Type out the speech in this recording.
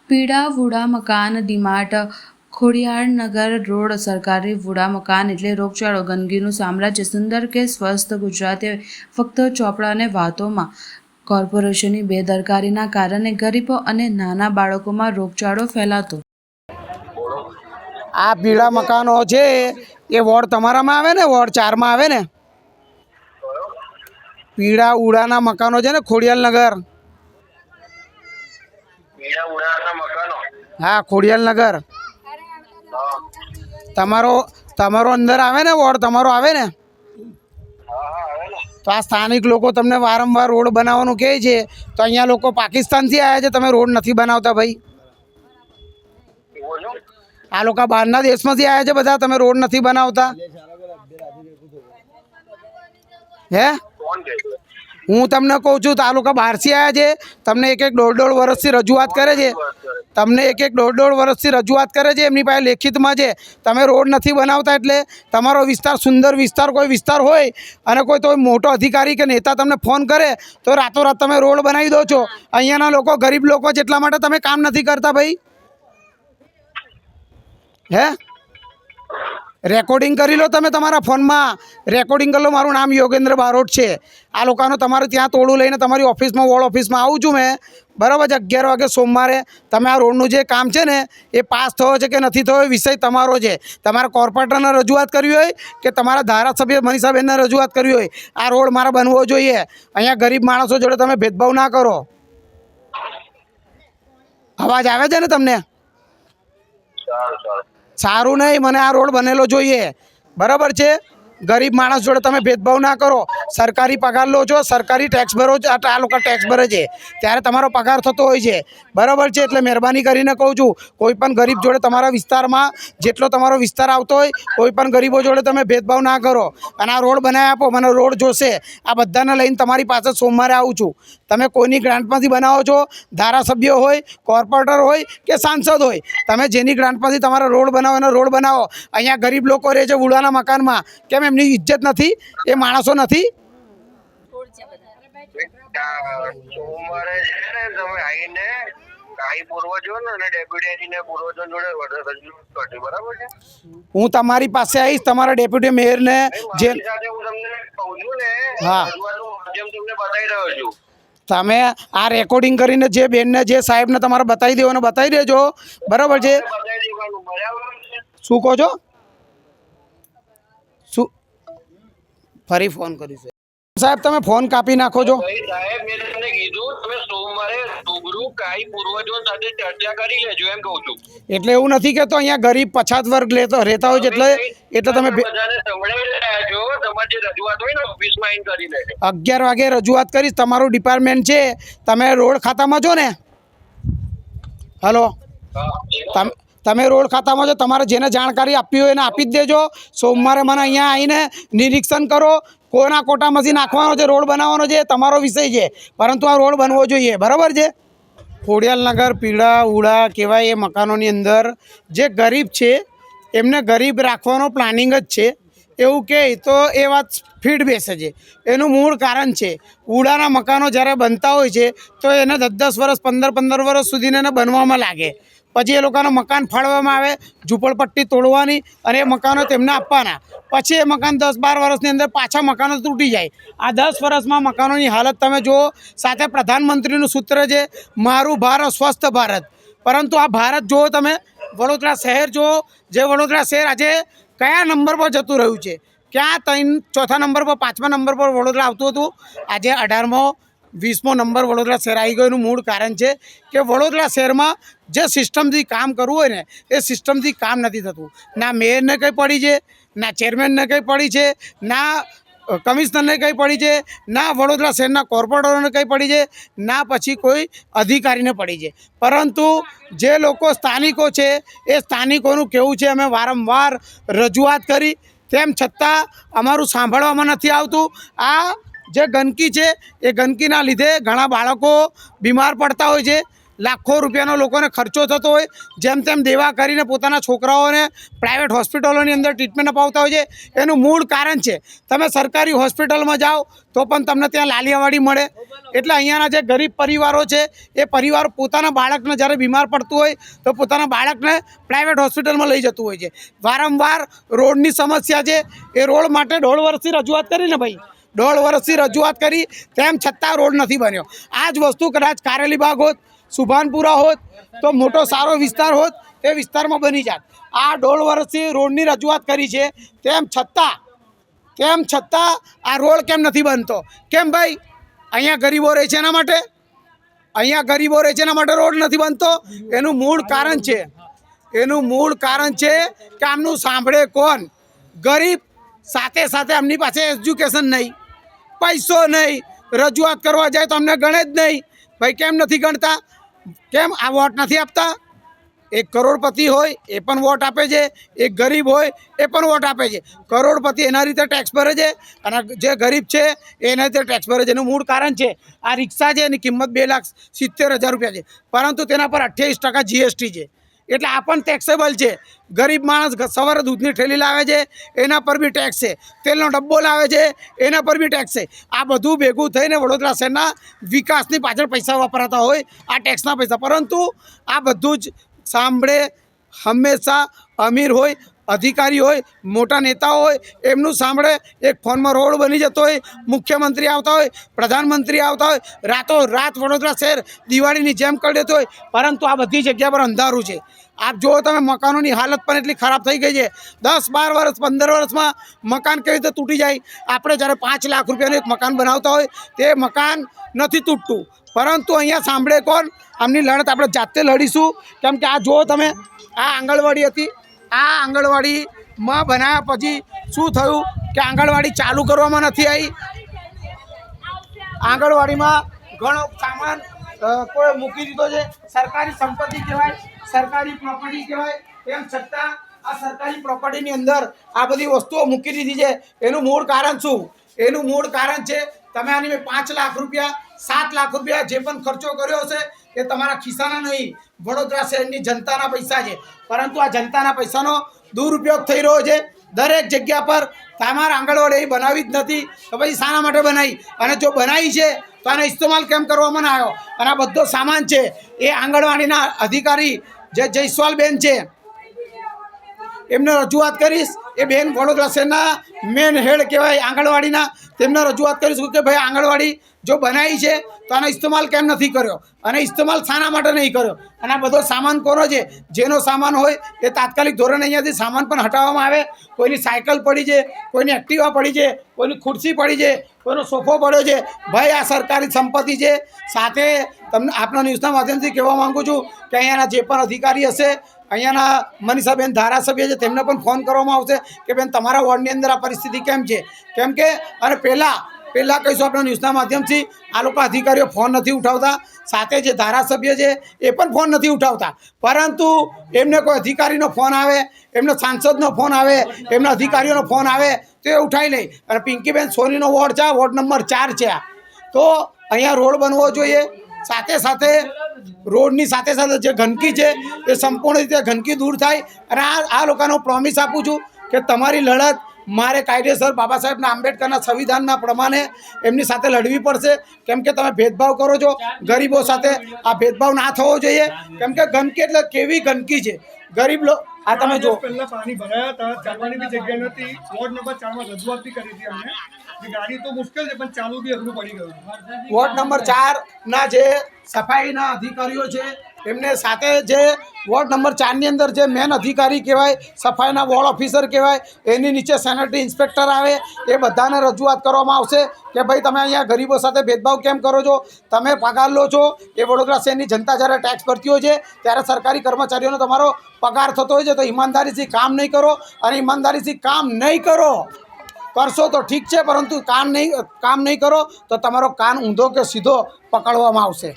પીડા વુડા મકાન ડીમાર્ટ ખોડિયારનગર રોડ સરકારી વુડા મકાન એટલે રોગચાળો ગંદકીનું સામ્રાજ્ય સુંદર કે સ્વસ્થ ગુજરાતે ફક્ત ચોપડા અને વાતોમાં કોર્પોરેશનની બેદરકારીના કારણે ગરીબો અને નાના બાળકોમાં રોગચાળો ફેલાતો। આ પીળા મકાનો છે એ વોર્ડ તમારામાં આવે ને, વોર્ડ 4 માં આવે ને? પીળા ઉડાના મકાનો છે ને ખોડિયાલનગર। હા, ખોડિયાલનગર તમારો અંદર આવે ને, વોર્ડ તમારો આવે ને? તો આ સ્થાનિક લોકો તમને વારંવાર રોડ બનાવવાનું કહે છે, તો અહીંયા લોકો પાકિસ્તાનથી આવ્યા છે, તમે રોડ નથી બનાવતા ભાઈ? આ લોકો બહારના દેશમાંથી આવ્યા છે બધા, તમે રોડ નથી બનાવતા હે? હું તમને કહું છું, આ લોકો બહારથી આવ્યા છે, તમને એક દોઢ વર્ષથી રજૂઆત કરે છે, તમને એક દોઢ વર્ષથી રજૂઆત કરે છે, એમની પાસે લેખિતમાં છે, તમે રોડ નથી બનાવતા। એટલે તમારો વિસ્તાર સુંદર વિસ્તાર કોઈ વિસ્તાર હોય અને કોઈ તો મોટો અધિકારી કે નેતા તમને ફોન કરે તો રાતોરાત તમે રોડ બનાવી દો છો। અહીંયાના લોકો ગરીબ લોકો છે, એટલા માટે તમે કામ નથી કરતા ભાઈ હે? રેકોર્ડિંગ કરી લો તમે તમારા ફોનમાં, રેકોર્ડિંગ કરી લો। મારું નામ યોગેન્દ્ર બારોટ છે। આ લોકોનો તમારે ત્યાં તોડું લઈને તમારી ઓફિસમાં, વોર્ડ ઓફિસમાં આવું છું મેં, બરાબર છે? 11 વાગે સોમવારે તમે આ રોડનું જે કામ છે ને એ પાસ થયો છે કે નથી થયો એ વિષય તમારો છે। તમારા કોર્પોરેટરને રજૂઆત કરવી હોય કે તમારા ધારાસભ્ય મનીષાબેનને રજૂઆત કરવી હોય, આ રોડ મારા બનવો જોઈએ। અહીંયા ગરીબ માણસો જોડે તમે ભેદભાવ ના કરો। અવાજ આવે છે ને તમને? સારું નહીં, મને આ રોડ બનેલો જોઈએ, બરાબર છે? ગરીબ માણસ જોડે તમે ભેદભાવ ના કરો। સરકારી પગાર લો છો, સરકારી ટેક્સ ભરો છો, આ લોકો ટેક્સ ભરે છે ત્યારે તમારો પગાર થતો હોય છે, બરાબર છે? એટલે મહેરબાની કરીને કહું છું, કોઈ પણ ગરીબ જોડે તમારા વિસ્તારમાં જેટલો તમારો વિસ્તાર આવતો હોય, કોઈ પણ ગરીબો જોડે તમે ભેદભાવ ના કરો અને આ રોડ બનાવી આપો। મને રોડ જોશે, આ બધાને લઈને તમારી પાસે સોમવારે આવું છું। તમે કોઈની ગ્રાન્ટમાંથી બનાવો છો, ધારાસભ્ય હોય, કોર્પોરેટર હોય કે સાંસદ હોય, તમે જેની ગ્રાન્ટમાંથી તમારા રોડ બનાવો અને રોડ બનાવો। અહીંયા ગરીબ લોકો રહે છે વુડાના મકાનમાં, કેમ એમની ઇજ્જત નથી? એ માણસો નથી? હું તમારી પાસે આવીશ, તમારા ડેપ્યુટી મેયરને જે હા તમે આ રેકોર્ડિંગ કરીને જે બેનને જે સાહેબને તમારે બતાવી દેવાનો બતાવી દેજો, બરાબર છે? શું કહો છો? શું ફરી ફોન કરીશ સાહેબ? તમે ફોન કાપી નાખો છો। એટલે એવું નથી કહેતો, અહીંયા ગરીબ પછાત વર્ગ રહેતા હોય છે, એટલે તમે 11 વાગે રજૂઆત કરીશ। તમારું ડિપાર્ટમેન્ટ છે, તમે રોડ ખાતામાં છો ને? હલો, તમે રોડ ખાતામાં છો, તમારે જેને જાણકારી આપવી હોય એને આપી જ દેજો। સોમવારે મને અહીંયા આવીને નિરીક્ષણ કરો, કોના કોટામાંથી નાખવાનો છે, રોડ બનાવવાનો છે, તમારો વિષય છે, પરંતુ આ રોડ બનવો જોઈએ, બરાબર છે? ખોડિયાલનગર પીળા ઉડા કહેવાય એ મકાનોની અંદર જે ગરીબ છે એમને ગરીબ રાખવાનો પ્લાનિંગ જ છે એવું કહે તો એ વાત ફીટ બેસે છે। એનું મૂળ કારણ છે, ઉડાના મકાનો જ્યારે બનતા હોય છે તો એને 10-10 વર્ષ 15-15 વર્ષ સુધીને એને બનવામાં લાગે, પછી એ લોકોના મકાન ફાળવામાં આવે, ઝૂંપડપટ્ટી તોડવાની અને એ મકાનો તેમને આપવાના, પછી એ મકાન 10-12 વર્ષની અંદર પાછા મકાનો તૂટી જાય। આ 10 વર્ષમાં મકાનોની હાલત તમે જુઓ। સાથે પ્રધાનમંત્રીનું સૂત્ર છે, મારું ભારત સ્વસ્થ ભારત, પરંતુ આ ભારત જુઓ તમે, વડોદરા શહેર જુઓ, જે વડોદરા શહેર આજે કયા નંબર પર જતું રહ્યું છે? ક્યાં 4થા નંબર પર, 5મા નંબર પર વડોદરા આવતું હતું, આજે 18મો 20મો નંબર વડોદરા શહેર આવી ગયો। એનું મૂળ કારણ છે કે વડોદરા શહેરમાં જે સિસ્ટમથી કામ કરવું હોય ને એ સિસ્ટમથી કામ નથી થતું। ના મેયરને કંઈ પડી છે, ના ચેરમેનને કંઈ પડી છે, ના કમિશનરને કંઈ પડી છે, ના વડોદરા શહેરના કોર્પોરેટરોને કંઈ પડી છે, ના પછી કોઈ અધિકારીને પડી છે, પરંતુ જે લોકો સ્થાનિકો છે એ સ્થાનિકોનું કહેવું છે, અમે વારંવાર રજૂઆત કરી તેમ છતાં અમારું સાંભળવામાં નથી આવતું। આ જે ગંદકી છે એ ગંદકીના લીધે ઘણા બાળકો બીમાર પડતા હોય છે, લાખો રૂપિયાનો લોકોને ખર્ચો થતો હોય, જેમ તેમ દેવા કરીને પોતાના છોકરાઓને પ્રાઇવેટ હોસ્પિટલોની અંદર ટ્રીટમેન્ટ અપાવતા હોય છે. એનું મૂળ કારણ છે તમે સરકારી હોસ્પિટલમાં જાઓ તો પણ તમને ત્યાં લાલિયાવાડી મળે. એટલે અહીંયાના જે ગરીબ પરિવારો છે એ પરિવાર પોતાના બાળકને જ્યારે બીમાર પડતું હોય તો પોતાના બાળકને પ્રાઇવેટ હોસ્પિટલમાં લઈ જતું હોય છે. વારંવાર રોડની સમસ્યા છે. એ રોડ માટે 1.5 વર્ષથી રજૂઆત કરીને ભાઈ 1.5 વર્ષથી રજૂઆત કરી, તેમ છતાં રોડ નથી બન્યો. આ જ વસ્તુ કદાચ કારેલીબાગ હોત, સુભાનપુરા હોત તો મોટો સારો વિસ્તાર હોત, તે વિસ્તારમાં બની જાત. આ 1.5 વર્ષથી રોડની રજૂઆત કરી છે, તેમ છતાં આ રોડ કેમ નથી બનતો? કેમ ભાઈ? અહીંયા ગરીબો રહે છે એના માટે રોડ નથી બનતો. એનું મૂળ કારણ છે કે આમનું સાંભળે કોણ? ગરીબ સાથે સાથે એમની પાસે એજ્યુકેશન નહીં, પૈસો નહીં, રજૂઆત કરવા જાય તો અમને ગણે જ નહીં. ભાઈ કેમ નથી ગણતા? કેમ આ વોટ નથી આપતા? એક કરોડપતિ હોય એ પણ વોટ આપે છે, એક ગરીબ હોય એ પણ વોટ આપે છે. કરોડપતિ એના રીતે ટેક્સ ભરે છે અને જે ગરીબ છે એના રીતે ટેક્સ ભરે છે. એનું મૂળ કારણ છે આ રિક્ષા છે, એની કિંમત 2,70,000 રૂપિયા છે, પરંતુ તેના પર 28% જીએસટી છે. એટલે આ પણ ટેક્સેબલ છે. ગરીબ માણસ સવારે દૂધની ઠેલી લાવે છે, એના પર બી ટેક્સ છે. તેલનો ડબ્બો લાવે છે, એના પર બી ટેક્સ છે. આ બધું ભેગું થઈને વડોદરા શહેરના વિકાસની પાછળ પૈસા વપરાતા હોય, આ ટેક્સના પૈસા. પરંતુ આ બધું જ સાંભળે હંમેશા અમીર હોય, અધિકારી હોય, મોટા નેતાઓ હોય, એમનું સાંભળે. એક ફોનમાં રોડ બની જતો હોય, મુખ્યમંત્રી આવતા હોય, પ્રધાનમંત્રી આવતા હોય, રાત વડોદરા શહેર દિવાળીની જેમ કરી દેતો હોય, પરંતુ આ બધી જગ્યા પર અંધારું છે. આપ જુઓ તમે, મકાનોની હાલત પણ એટલી ખરાબ થઈ ગઈ છે. 10, 12 વર્ષ, 15 વર્ષમાં મકાન કેવી રીતે તૂટી જાય? આપણે જ્યારે 5 લાખ રૂપિયાનું એક મકાન બનાવતા હોય તે મકાન નથી તૂટતું. પરંતુ અહીંયા સાંભળે કોણ? આમની લડત આપણે જાતે લડીશું. કેમ કે આ જુઓ તમે, આ આંગણવાડી હતી. આ આંગણવાડીમાં બનાવ્યા પછી શું થયું કે આંગણવાડી ચાલુ કરવામાં નથી આવી. આંગણવાડીમાં ઘણો સામાન કોઈ મૂકી દીધો છે. સરકારી સંપત્તિ કહેવાય, સરકારી પ્રોપર્ટી કહેવાય, તેમ છતાં આ સરકારી પ્રોપર્ટીની અંદર આ બધી વસ્તુઓ મૂકી દીધી છે. એનું મૂળ કારણ શું? એનું મૂળ કારણ છે તમે આની મેં 5 લાખ રૂપિયા, 7 લાખ રૂપિયા જે પણ ખર્ચો કર્યો હશે એ તમારા ખિસ્સાના નહીં, વડોદરા શહેરની જનતાના પૈસા છે. પરંતુ આ જનતાના પૈસાનો દુરુપયોગ થઈ રહ્યો છે દરેક જગ્યા પર. તમારે આંગણવાડી એ બનાવી જ નથી તો પછી શાના માટે બનાવી? અને જો બનાવી છે તો આનો ઇસ્તેમાલ કેમ કરવામાં ના આવ્યો? અને આ બધો સામાન છે એ આંગણવાડીના અધિકારી જે જયસ્વાલબેન છે એમને રજૂઆત કરીશ. એ બેન વડોદરા શહેરના મેન હેડ કહેવાય આંગણવાડીના. તેમને રજૂઆત કરીશું કે ભાઈ આંગણવાડી જો બનાવી છે તો આનો ઇસ્તેમાલ કેમ નથી કર્યો, અને ઇસ્તેમાલ શાના માટે નહીં કર્યો? અને આ બધો સામાન કોનો છે? જેનો સામાન હોય એ તાત્કાલિક ધોરણે અહીંયાથી સામાન પણ હટાવવામાં આવે. કોઈની સાયકલ પડી છે, કોઈની એક્ટિવા પડી છે, કોઈની ખુરશી પડી છે, કોઈનો સોફો પડ્યો છે. ભાઈ આ સરકારી સંપત્તિ છે. સાથે તમને આપણા ન્યૂઝના માધ્યમથી કહેવા માગું છું કે અહીંયાના જે પણ અધિકારી હશે, અહીંયાના મનીષાબેન ધારાસભ્ય છે, તેમને પણ ફોન કરવામાં આવશે કે બેન તમારા વોર્ડની અંદર આ પરિસ્થિતિ કેમ છે. કેમ કે અને પહેલાં કહીશું આપણા ન્યૂઝના માધ્યમથી, આ લોકો અધિકારીઓ ફોન નથી ઉઠાવતા. સાથે જે ધારાસભ્ય છે એ પણ ફોન નથી ઉઠાવતા. પરંતુ એમને કોઈ અધિકારીનો ફોન આવે, એમનો સાંસદનો ફોન આવે, એમના અધિકારીઓનો ફોન આવે તો એ ઉઠાવી લે. અને પિંકીબેન સોનીનો વોર્ડ છે, વોર્ડ નંબર 4 છે. તો અહીંયા રોડ બનવો જોઈએ. સાથે રોડની સાથે જે ગંદકી છે એ સંપૂર્ણ રીતે ગંદકી દૂર થાય. અને આ લોકોનો પ્રોમિસ આપું છું કે તમારી લડત મારે કાયદેસર બાબા સાહેબના આંબેડકરના સંવિધાનના પ્રમાણે એમની સાથે લડવી પડશે. કેમ કે તમે ભેદભાવ કરો છો ગરીબો સાથે. આ ભેદભાવ ના થવો જોઈએ. કેમ કે ગંદકી એટલે કેવી ગંદકી છે. ગરીબ આ તમે જો પહેલા પાણી ભરાયા હતા, ચાલવાની બી જગ્યા નથી. વોર્ડ નંબર 4 માં રજૂઆત બી કરી હતી અમને. ગાડી તો મુશ્કેલ છે પણ ચાલુ બી અઘરું પડી ગયું. વોર્ડ નંબર 4 ના જે સફાઈના અધિકારીઓ છે એમને સાથે જે વોર્ડ નંબર 4 ની અંદર જે મેન અધિકારી કહેવાય, સફાઈના વોર્ડ ઓફિસર કહેવાય, એની નીચે સેનેટરી ઇન્સ્પેક્ટર આવે, એ બધાને રજૂઆત કરવામાં આવશે કે ભાઈ તમે અહીંયા ગરીબો સાથે ભેદભાવ કેમ કરો છો? તમે પગાર લો છો. એ વડોદરા શહેરની જનતા જ્યારે ટેક્સ ભરતી હોય છે ત્યારે સરકારી કર્મચારીઓનો તમારો પગાર થતો હોય છે. તો ઈમાનદારીથી કામ નહીં કરો. અને ઈમાનદારીથી કામ નહીં કરશો તો ઠીક છે, પરંતુ કામ નહીં કરો તો તમારો કાન ઊંધો કે સીધો પકડવામાં આવશે.